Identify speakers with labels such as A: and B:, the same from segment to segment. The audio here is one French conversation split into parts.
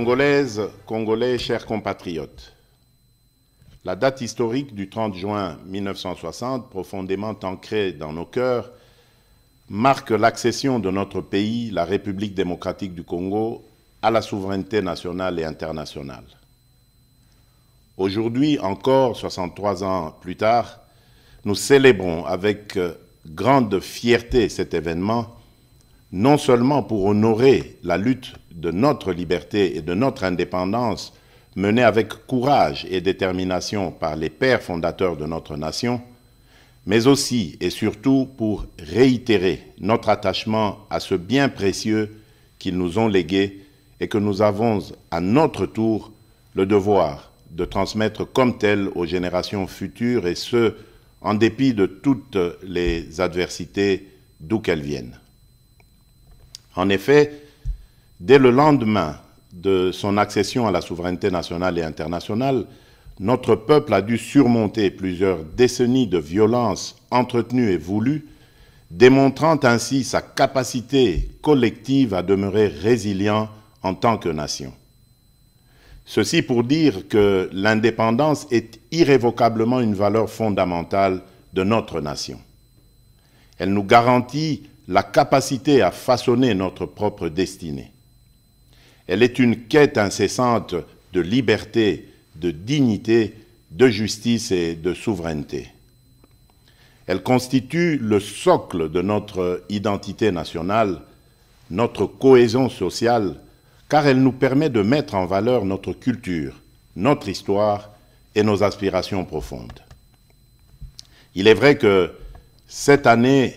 A: Congolaises, Congolais, chers compatriotes, la date historique du 30 juin 1960, profondément ancrée dans nos cœurs, marque l'accession de notre pays, la République démocratique du Congo, à la souveraineté nationale et internationale. Aujourd'hui, encore 63 ans plus tard, nous célébrons avec grande fierté cet événement, non seulement pour honorer la lutte de notre liberté et de notre indépendance menée avec courage et détermination par les pères fondateurs de notre nation, mais aussi et surtout pour réitérer notre attachement à ce bien précieux qu'ils nous ont légué et que nous avons à notre tour le devoir de transmettre comme tel aux générations futures, et ce, en dépit de toutes les adversités d'où qu'elles viennent. En effet, dès le lendemain de son accession à la souveraineté nationale et internationale, notre peuple a dû surmonter plusieurs décennies de violences entretenues et voulues, démontrant ainsi sa capacité collective à demeurer résilient en tant que nation. Ceci pour dire que l'indépendance est irrévocablement une valeur fondamentale de notre nation. Elle nous garantit la capacité à façonner notre propre destinée. Elle est une quête incessante de liberté, de dignité, de justice et de souveraineté. Elle constitue le socle de notre identité nationale, notre cohésion sociale, car elle nous permet de mettre en valeur notre culture, notre histoire et nos aspirations profondes. Il est vrai que cette année,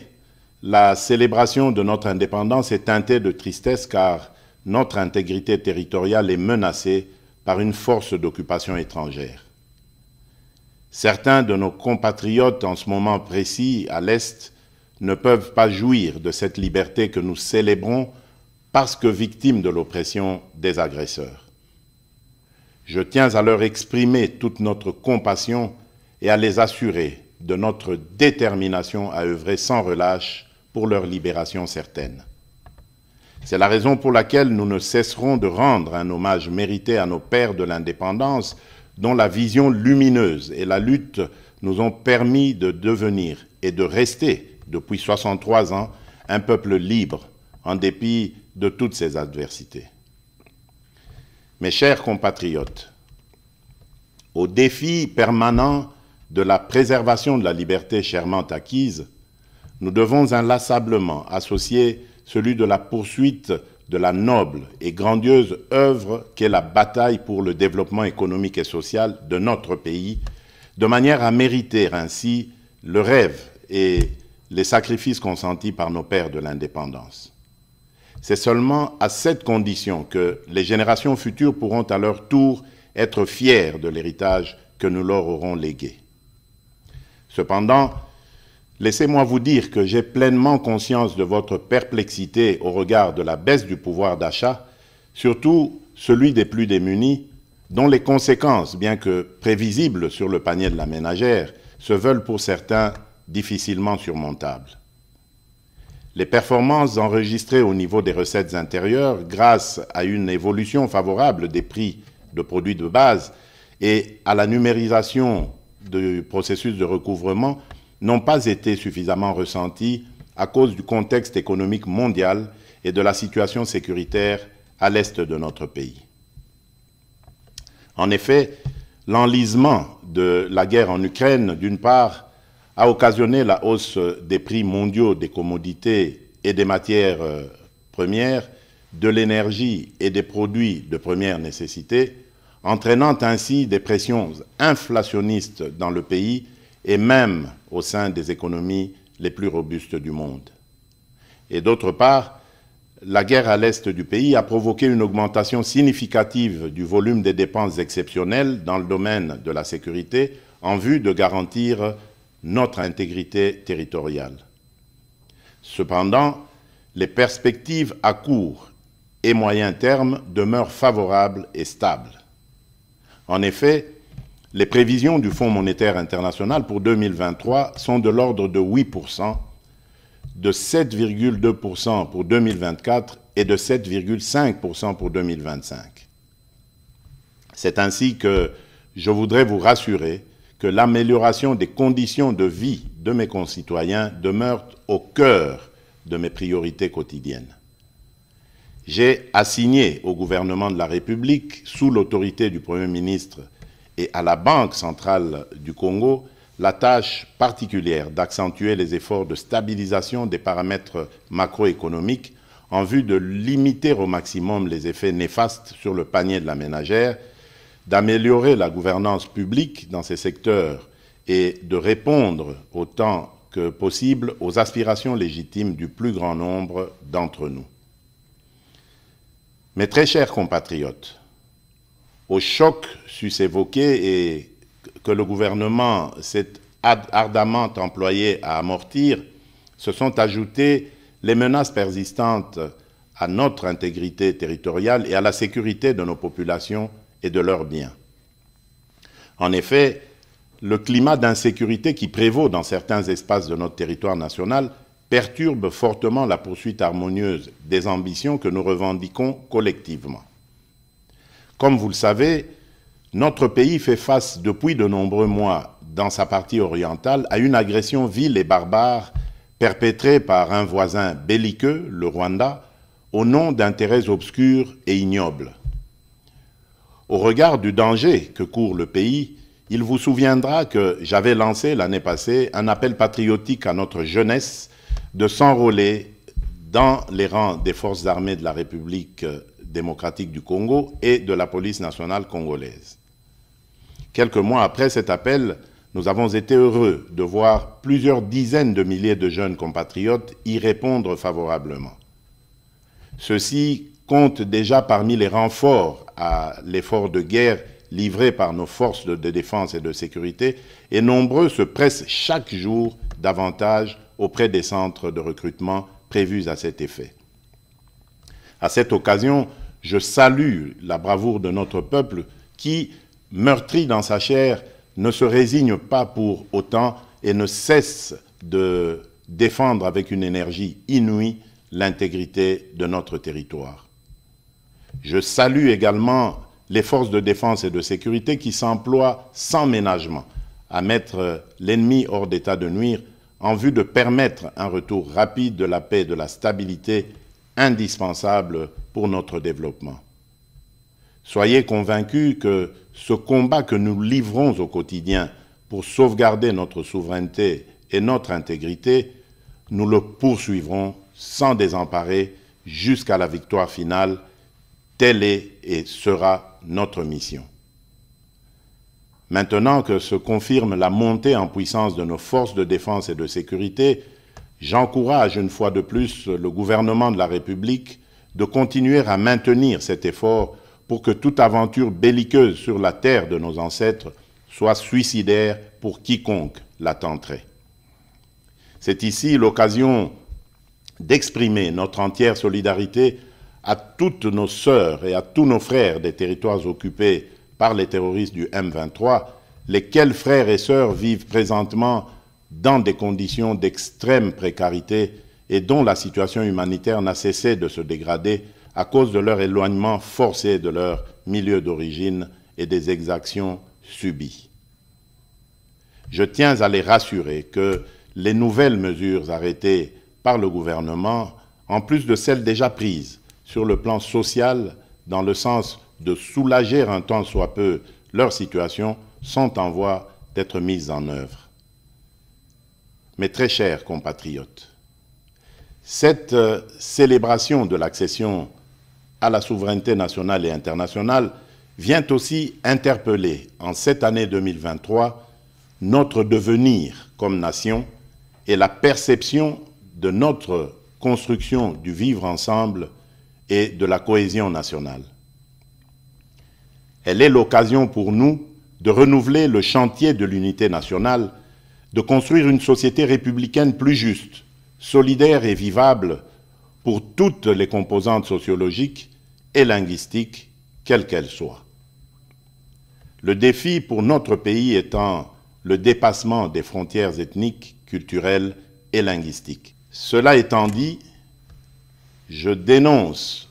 A: la célébration de notre indépendance est teintée de tristesse, car notre intégrité territoriale est menacée par une force d'occupation étrangère. Certains de nos compatriotes en ce moment précis à l'Est ne peuvent pas jouir de cette liberté que nous célébrons parce que victimes de l'oppression des agresseurs. Je tiens à leur exprimer toute notre compassion et à les assurer de notre détermination à œuvrer sans relâche pour leur libération certaine. C'est la raison pour laquelle nous ne cesserons de rendre un hommage mérité à nos pères de l'indépendance, dont la vision lumineuse et la lutte nous ont permis de devenir et de rester, depuis 63 ans, un peuple libre, en dépit de toutes ces adversités. Mes chers compatriotes, au défi permanent de la préservation de la liberté chèrement acquise, nous devons inlassablement associer celui de la poursuite de la noble et grandiose œuvre qu'est la bataille pour le développement économique et social de notre pays, de manière à mériter ainsi le rêve et les sacrifices consentis par nos pères de l'indépendance. C'est seulement à cette condition que les générations futures pourront à leur tour être fiers de l'héritage que nous leur aurons légué. Cependant, laissez-moi vous dire que j'ai pleinement conscience de votre perplexité au regard de la baisse du pouvoir d'achat, surtout celui des plus démunis, dont les conséquences, bien que prévisibles sur le panier de la ménagère, se veulent pour certains difficilement surmontables. Les performances enregistrées au niveau des recettes intérieures, grâce à une évolution favorable des prix de produits de base et à la numérisation du processus de recouvrement, n'ont pas été suffisamment ressenties à cause du contexte économique mondial et de la situation sécuritaire à l'est de notre pays. En effet, l'enlisement de la guerre en Ukraine, d'une part, a occasionné la hausse des prix mondiaux des commodités et des matières premières, de l'énergie et des produits de première nécessité, entraînant ainsi des pressions inflationnistes dans le pays et même au sein des économies les plus robustes du monde. Et d'autre part, la guerre à l'est du pays a provoqué une augmentation significative du volume des dépenses exceptionnelles dans le domaine de la sécurité en vue de garantir notre intégrité territoriale. Cependant, les perspectives à court et moyen terme demeurent favorables et stables. En effet, les prévisions du Fonds monétaire international pour 2023 sont de l'ordre de 8%, de 7,2% pour 2024 et de 7,5% pour 2025. C'est ainsi que je voudrais vous rassurer que l'amélioration des conditions de vie de mes concitoyens demeure au cœur de mes priorités quotidiennes. J'ai assigné au gouvernement de la République, sous l'autorité du Premier ministre et à la Banque centrale du Congo, la tâche particulière d'accentuer les efforts de stabilisation des paramètres macroéconomiques en vue de limiter au maximum les effets néfastes sur le panier de la ménagère, d'améliorer la gouvernance publique dans ces secteurs et de répondre autant que possible aux aspirations légitimes du plus grand nombre d'entre nous. Mes très chers compatriotes, au choc sus évoqué et que le gouvernement s'est ardemment employé à amortir, se sont ajoutées les menaces persistantes à notre intégrité territoriale et à la sécurité de nos populations et de leurs biens. En effet, le climat d'insécurité qui prévaut dans certains espaces de notre territoire national perturbe fortement la poursuite harmonieuse des ambitions que nous revendiquons collectivement. Comme vous le savez, notre pays fait face depuis de nombreux mois, dans sa partie orientale, à une agression vile et barbare perpétrée par un voisin belliqueux, le Rwanda, au nom d'intérêts obscurs et ignobles. Au regard du danger que court le pays, il vous souviendra que j'avais lancé l'année passée un appel patriotique à notre jeunesse de s'enrôler dans les rangs des forces armées de la République démocratique du Congo et de la police nationale congolaise. Quelques mois après cet appel, nous avons été heureux de voir plusieurs dizaines de milliers de jeunes compatriotes y répondre favorablement. Ceux-ci comptent déjà parmi les renforts à l'effort de guerre livré par nos forces de défense et de sécurité, et nombreux se pressent chaque jour davantage auprès des centres de recrutement prévus à cet effet. À cette occasion, je salue la bravoure de notre peuple qui, meurtri dans sa chair, ne se résigne pas pour autant et ne cesse de défendre avec une énergie inouïe l'intégrité de notre territoire. Je salue également les forces de défense et de sécurité qui s'emploient sans ménagement à mettre l'ennemi hors d'état de nuire en vue de permettre un retour rapide de la paix et de la stabilité indispensable pour notre développement. Soyez convaincus que ce combat que nous livrons au quotidien pour sauvegarder notre souveraineté et notre intégrité, nous le poursuivrons sans désemparer jusqu'à la victoire finale. Telle est et sera notre mission. Maintenant que se confirme la montée en puissance de nos forces de défense et de sécurité, j'encourage une fois de plus le gouvernement de la République de continuer à maintenir cet effort pour que toute aventure belliqueuse sur la terre de nos ancêtres soit suicidaire pour quiconque la tenterait. C'est ici l'occasion d'exprimer notre entière solidarité à toutes nos sœurs et à tous nos frères des territoires occupés par les terroristes du M23, lesquels frères et sœurs vivent présentement dans des conditions d'extrême précarité et dont la situation humanitaire n'a cessé de se dégrader à cause de leur éloignement forcé de leur milieu d'origine et des exactions subies. Je tiens à les rassurer que les nouvelles mesures arrêtées par le gouvernement, en plus de celles déjà prises sur le plan social, dans le sens de soulager un tant soit peu leur situation, sont en voie d'être mises en œuvre. Mes très chers compatriotes, cette célébration de l'accession à la souveraineté nationale et internationale vient aussi interpeller, en cette année 2023, notre devenir comme nation et la perception de notre construction du vivre ensemble et de la cohésion nationale. Elle est l'occasion pour nous de renouveler le chantier de l'unité nationale, de construire une société républicaine plus juste, solidaire et vivable pour toutes les composantes sociologiques et linguistiques, quelles qu'elles soient. Le défi pour notre pays étant le dépassement des frontières ethniques, culturelles et linguistiques. Cela étant dit, je dénonce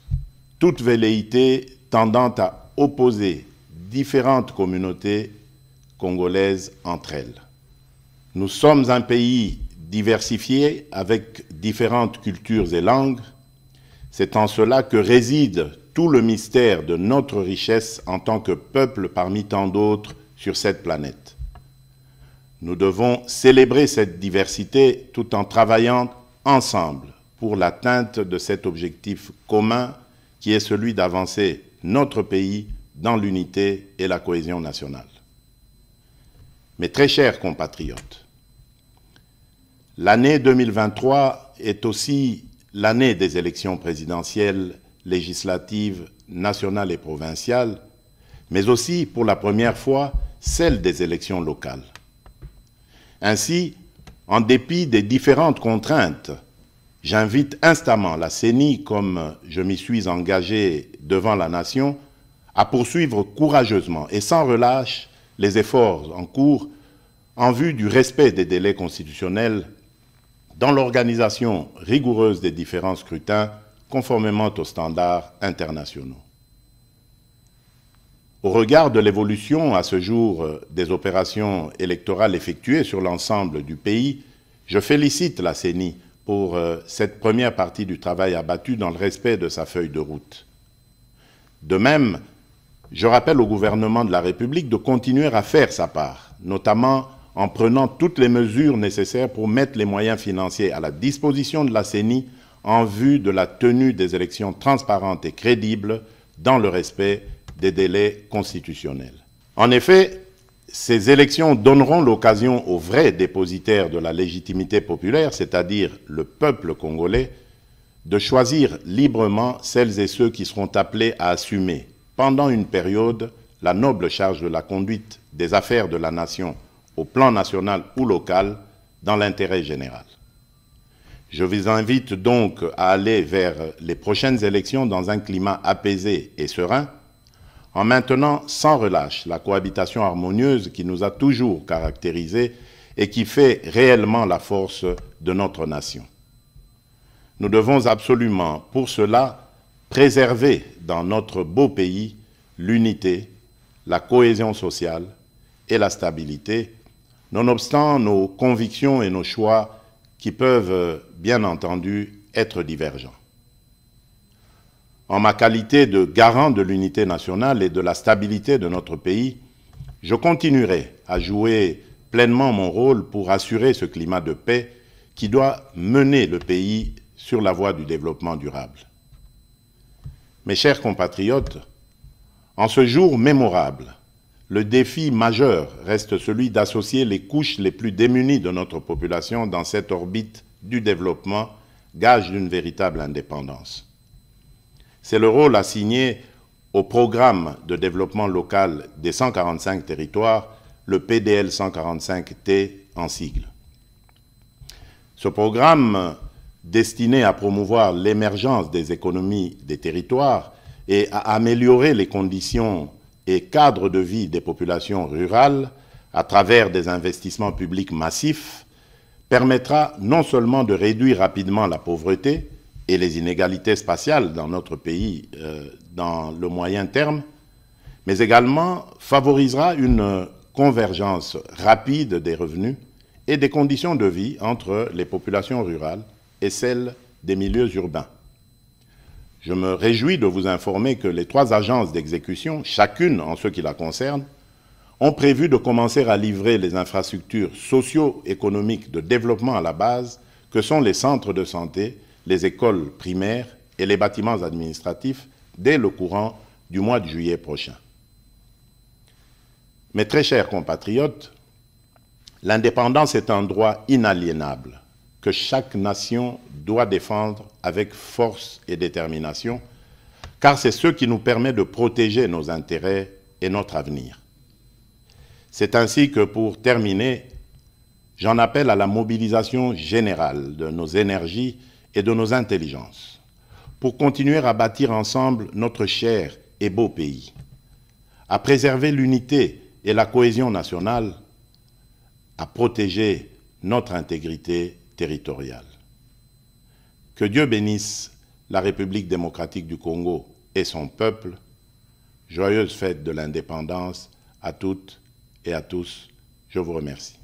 A: toute velléité tendant à opposer différentes communautés congolaises entre elles. Nous sommes un pays diversifié avec différentes cultures et langues. C'est en cela que réside tout le mystère de notre richesse en tant que peuple parmi tant d'autres sur cette planète. Nous devons célébrer cette diversité tout en travaillant ensemble pour l'atteinte de cet objectif commun qui est celui d'avancer notre pays dans l'unité et la cohésion nationale. Mes très chers compatriotes, l'année 2023 est aussi l'année des élections présidentielles, législatives, nationales et provinciales, mais aussi, pour la première fois, celle des élections locales. Ainsi, en dépit des différentes contraintes, j'invite instamment la CENI, comme je m'y suis engagé devant la nation, à poursuivre courageusement et sans relâche les efforts en cours en vue du respect des délais constitutionnels dans l'organisation rigoureuse des différents scrutins conformément aux standards internationaux. Au regard de l'évolution à ce jour des opérations électorales effectuées sur l'ensemble du pays, je félicite la CENI pour cette première partie du travail abattu dans le respect de sa feuille de route. De même, je rappelle au gouvernement de la République de continuer à faire sa part, notamment en prenant toutes les mesures nécessaires pour mettre les moyens financiers à la disposition de la CENI en vue de la tenue des élections transparentes et crédibles dans le respect des délais constitutionnels. En effet, ces élections donneront l'occasion aux vrais dépositaires de la légitimité populaire, c'est-à-dire le peuple congolais, de choisir librement celles et ceux qui seront appelés à assumer, pendant une période, la noble charge de la conduite des affaires de la nation au plan national ou local, dans l'intérêt général. Je vous invite donc à aller vers les prochaines élections dans un climat apaisé et serein, en maintenant sans relâche la cohabitation harmonieuse qui nous a toujours caractérisés et qui fait réellement la force de notre nation. Nous devons absolument, pour cela, préserver dans notre beau pays l'unité, la cohésion sociale et la stabilité, nonobstant nos convictions et nos choix qui peuvent, bien entendu, être divergents. En ma qualité de garant de l'unité nationale et de la stabilité de notre pays, je continuerai à jouer pleinement mon rôle pour assurer ce climat de paix qui doit mener le pays sur la voie du développement durable. Mes chers compatriotes, en ce jour mémorable, le défi majeur reste celui d'associer les couches les plus démunies de notre population dans cette orbite du développement, gage d'une véritable indépendance. C'est le rôle assigné au programme de développement local des 145 territoires, le PDL 145T en sigle. Ce programme, destiné à promouvoir l'émergence des économies des territoires et à améliorer les conditions et cadres de vie des populations rurales à travers des investissements publics massifs, permettra non seulement de réduire rapidement la pauvreté et les inégalités spatiales dans notre pays dans le moyen terme, mais également favorisera une convergence rapide des revenus et des conditions de vie entre les populations rurales et celles des milieux urbains. Je me réjouis de vous informer que les 3 agences d'exécution, chacune en ce qui la concerne, ont prévu de commencer à livrer les infrastructures socio-économiques de développement à la base, que sont les centres de santé, les écoles primaires et les bâtiments administratifs, dès le courant du mois de juillet prochain. Mes très chers compatriotes, l'indépendance est un droit inaliénable que chaque nation doit défendre avec force et détermination, car c'est ce qui nous permet de protéger nos intérêts et notre avenir. C'est ainsi que, pour terminer, j'en appelle à la mobilisation générale de nos énergies et de nos intelligences, pour continuer à bâtir ensemble notre cher et beau pays, à préserver l'unité et la cohésion nationale, à protéger notre intégrité territoriale. Que Dieu bénisse la République démocratique du Congo et son peuple. Joyeuse fête de l'indépendance à toutes et à tous. Je vous remercie.